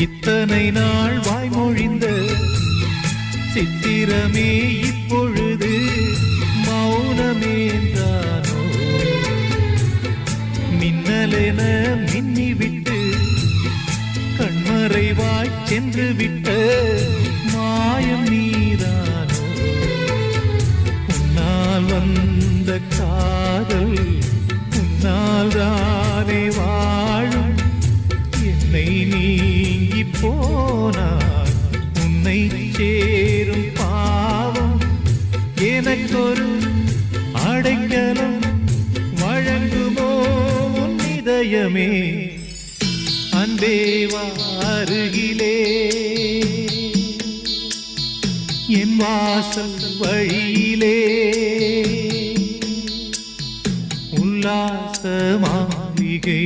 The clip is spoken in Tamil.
இத்தனை நாள் வாய்மொழிந்த சித்திரமே இப்பொழுது மௌனமேந்தானோ? மின்னலென மின்னிவிட்டு கண்மறைவாய் சென்று விட்ட மாயம் நீதானோ? உன்னால் வந்த காதல் உன்னால் தானே வாழும். என்னை நீங்கி போனார் உன்னை சேரும் பாவம். எனக்கொரு அடைக்கலம் வழங்குமோ உன் இதயமே? அன்பேவா அருகிலே என் வாசல் வழியிலே உல்லாச மாளிகை